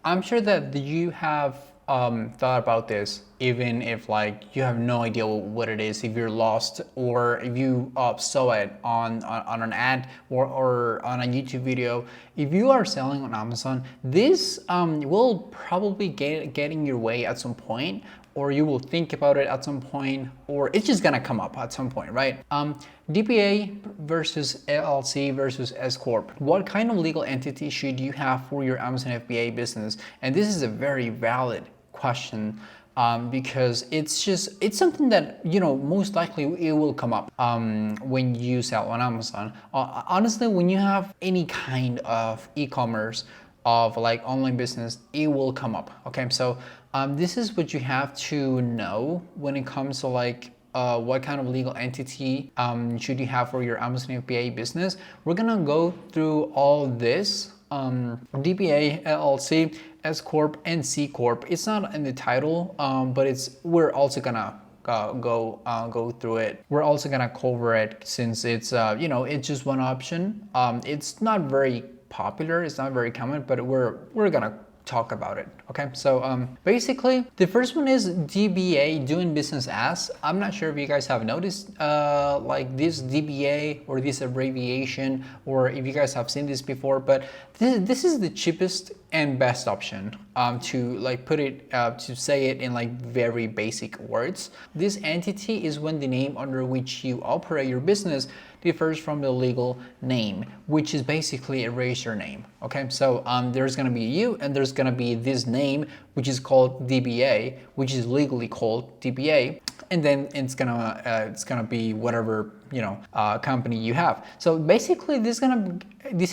I'm sure that you have thought about this, even if like you have no idea what it is, if you're lost, or if you saw it on an ad or on a YouTube video. If you are selling on Amazon, this will probably get in your way at some point, or you will think about it at some point, or it's just gonna come up at some point, right? DBA versus LLC versus S-Corp. What kind of legal entity should you have for your Amazon FBA business? And this is a very valid question, because it's something that, you know, most likely it will come up when you sell on Amazon. Honestly, when you have any kind of e-commerce, of like online business, it will come up. Okay, so this is what you have to know when it comes to like what kind of legal entity should you have for your Amazon FBA business. We're gonna go through all this, DBA, LLC, S-Corp, and C-Corp. It's not in the title, but we're also gonna go through it. We're also gonna cover it, since it's you know, it's just one option. It's not very popular, it's not very common, but we're gonna talk about it. Okay, so basically the first one is DBA, doing business as. I'm not sure if you guys have noticed like this DBA or this abbreviation, or if you guys have seen this before, but this is the cheapest and best option to like put it to say it in like very basic words. This entity is when the name under which you operate your business differs from the legal name, which is basically a registered name. Okay, so there's gonna be you, and there's gonna be this name, which is called DBA, which is legally called DBA, and then it's gonna be whatever, you know, company you have. So basically, this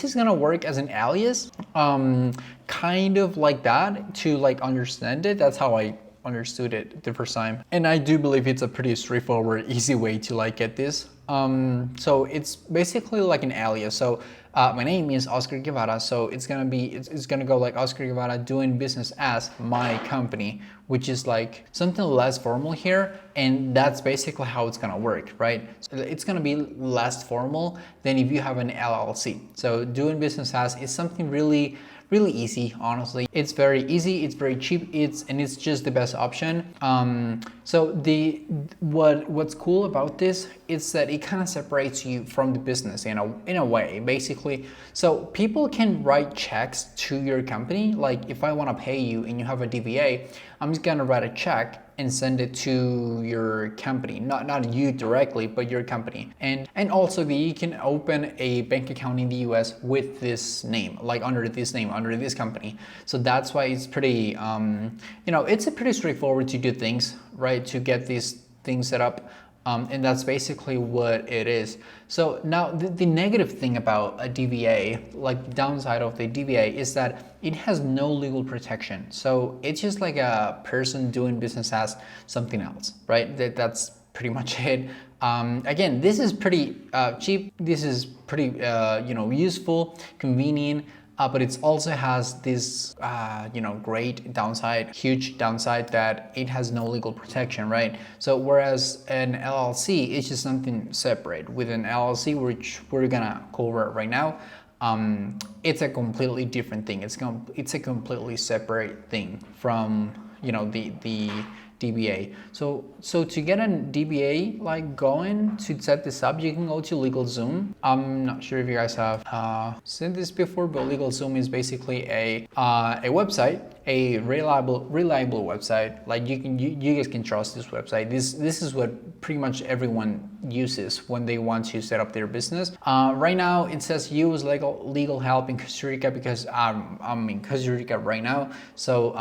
is gonna work as an alias, kind of like that, to like understand it. That's how I understood it the first time, and I do believe it's a pretty straightforward, easy way to like get this. So it's basically like an alias. So my name is Oscar Guevara, so it's gonna go like Oscar Guevara doing business as my company, which is like something less formal here, and that's basically how it's gonna work, right? So it's gonna be less formal than if you have an LLC. So doing business as is something really easy. Honestly, it's very easy, it's very cheap, and it's just the best option. So what's cool about this is that it kind of separates you from the business in a way, basically. So people can write checks to your company. Like if I want to pay you and you have a DBA, I'm just gonna write a check and send it to your company, not you directly, but your company. And also you can open a bank account in the US with this name, like under this name, under this company. So that's why it's pretty, you know, it's a pretty straightforward to do things, right? To get these things set up. And that's basically what it is. So now the negative thing about a DBA, like the downside of the DBA, is that it has no legal protection. So it's just like a person doing business as something else, right? That's pretty much it. Again, this is pretty cheap. This is pretty you know, useful, convenient. But it also has this, you know, great downside, huge downside, that it has no legal protection, right? So whereas an LLC is just something separate. With an LLC, which we're gonna cover right now, it's a completely different thing. It's a completely separate thing from, you know, the DBA. So to get a DBA like going, to set this up, you can go to LegalZoom. I'm not sure if you guys have seen this before, but LegalZoom is basically a website, a reliable website. Like you guys can trust this website. This is what pretty much everyone uses when they want to set up their business. Right now it says use legal help in Costa Rica, because I'm in Costa Rica right now. So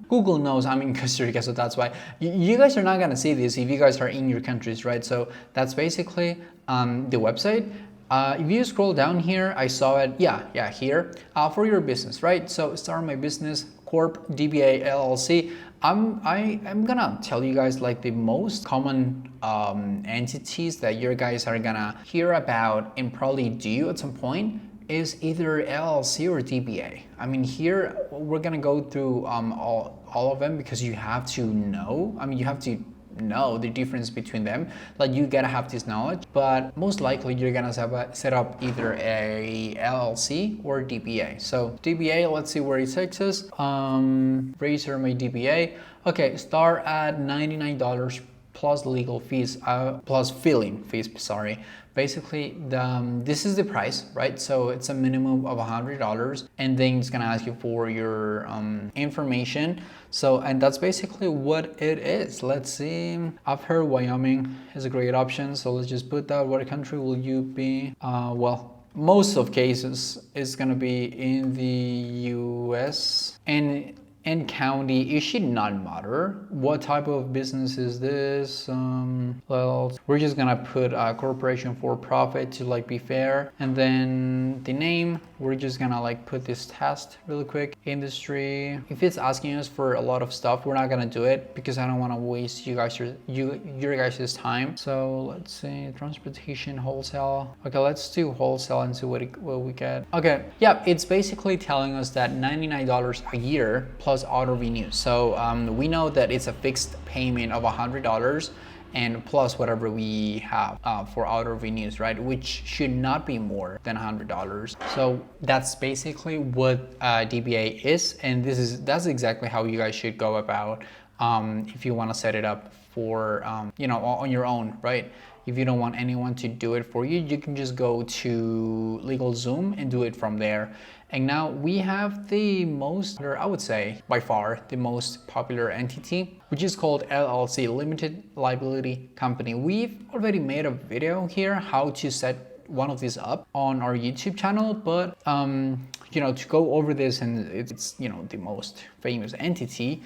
Google knows I'm in Costa Rica, so that's why you guys are not gonna see this if you guys are in your countries, right? So that's basically the website. If you scroll down here, I saw it, yeah, here, for your business, right? So start my business, Corp, DBA, LLC. I'm gonna tell you guys like the most common entities that you guys are gonna hear about and probably do at some point is either LLC or DBA. I mean, here we're gonna go through all of them, because you have to know. I mean, you have to know the difference between them. Like you gotta have this knowledge, but most likely you're gonna set up either a LLC or DBA. So DBA, let's see where it takes us. Register my DBA. Okay, start at $99 plus legal fees, plus filing fees, sorry. Basically, this is the price, right? So it's a minimum of $100, and then it's gonna ask you for your information. So, and that's basically what it is. Let's see. I've heard Wyoming is a great option, so let's just put that. What country will you be? Well, most of cases it's gonna be in the US and county. It should not matter what type of business is this. Well, we're just gonna put a corporation for profit to like be fair, and then the name, we're just gonna like put this test really quick. Industry, if it's asking us for a lot of stuff, we're not gonna do it because I don't want to waste your guys' time. So let's see, transportation, wholesale. Okay, let's do wholesale and see what we get. Okay, yeah, it's basically telling us that $99 a year plus auto renew. So we know that it's a fixed payment of $100 and plus whatever we have for auto renews, right? Which should not be more than $100. So that's basically what DBA is, and that's exactly how you guys should go about if you want to set it up for on your own, right? If you don't want anyone to do it for you, you can just go to LegalZoom and do it from there. And now we have the most, or I would say by far the most popular entity, which is called LLC, Limited Liability Company. We've already made a video here how to set one of these up on our YouTube channel, but to go over this, and it's the most famous entity.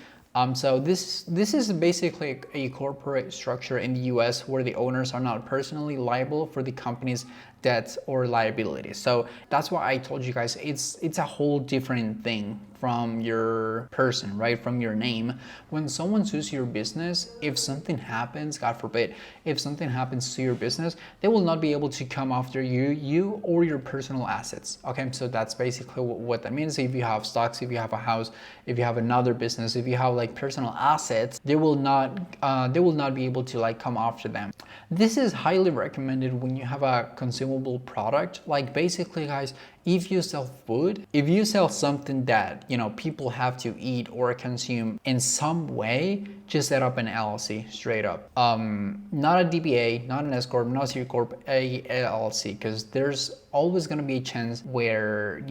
So this is basically a corporate structure in the US where the owners are not personally liable for the company's debts or liabilities. So that's why I told you guys it's a whole different thing from your person, right? From your name. When someone sues your business, if something happens, God forbid, if something happens to your business, they will not be able to come after you or your personal assets. Okay, so that's basically what that means. If you have stocks, if you have a house, if you have another business, if you have like personal assets, they will not be able to like come after them. This is highly recommended when you have a consumable product. Like basically, guys, if you sell food, if you sell something that people have to eat or consume in some way, just set up an LLC straight up. Not a DBA, not an S-Corp, not a C-Corp, a LLC, because there's always going to be a chance where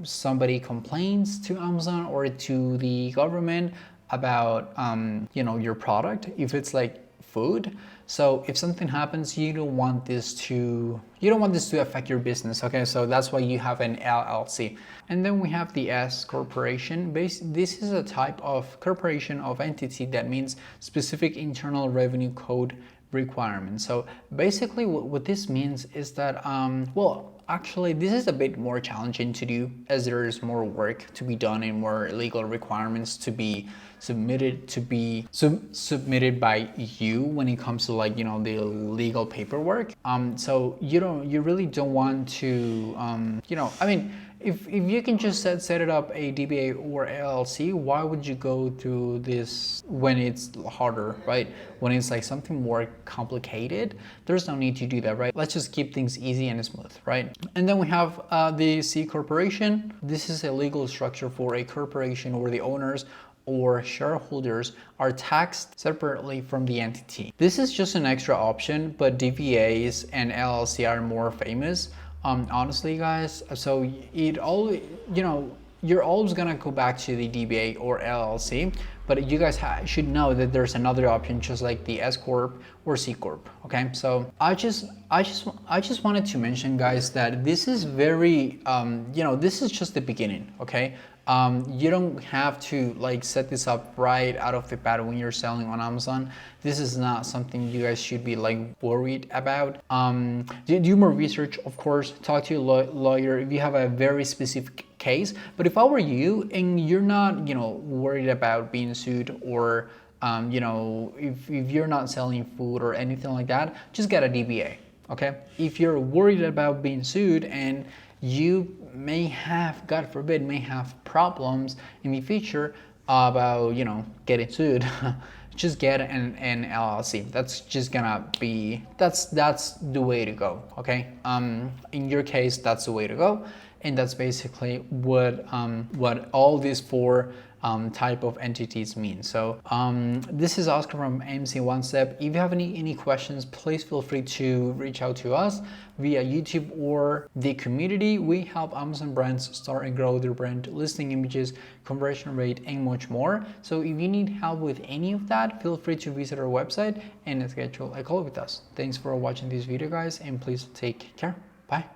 somebody complains to Amazon or to the government about your product if it's like food. So if something happens, you don't want this to affect your business. Okay, so that's why you have an LLC. And then we have the S corporation. This is a type of corporation of entity that means specific internal revenue code requirements. So basically what this means is that actually, this is a bit more challenging to do as there is more work to be done and more legal requirements to be submitted by you when it comes to the legal paperwork. So you really don't want to if you can just set it up a DBA or LLC, why would you go through this when it's harder, right? When it's like something more complicated, there's no need to do that, right? Let's just keep things easy and smooth, right? And then we have the C corporation. This is a legal structure for a corporation where the owners or shareholders are taxed separately from the entity. This is just an extra option, but DBAs and LLC are more famous. Honestly, guys, so you're always gonna go back to the DBA or LLC, but you guys should know that there's another option, just like the S-Corp or C-Corp. Okay, so I just wanted to mention, guys, that this is very this is just the beginning. Okay, you don't have to set this up right out of the bat when you're selling on Amazon. This is not something you guys should be worried about. Do more research, of course. Talk to your lawyer if you have a very specific case. But if I were you and you're not worried about being sued, or if you're not selling food or anything like that, just get a DBA. Okay, if you're worried about being sued and you may have, God forbid, problems in the future about getting sued, just get an LLC. That's just gonna be, that's the way to go, okay? In your case, that's the way to go. And that's basically what all these four type of entities mean. So this is Oscar from MC One Step. If you have any questions, please feel free to reach out to us via YouTube or the community. We help Amazon brands start and grow their brand, listing images, conversion rate, and much more. So if you need help with any of that, feel free to visit our website and schedule a call with us. Thanks for watching this video, guys, and please take care. Bye.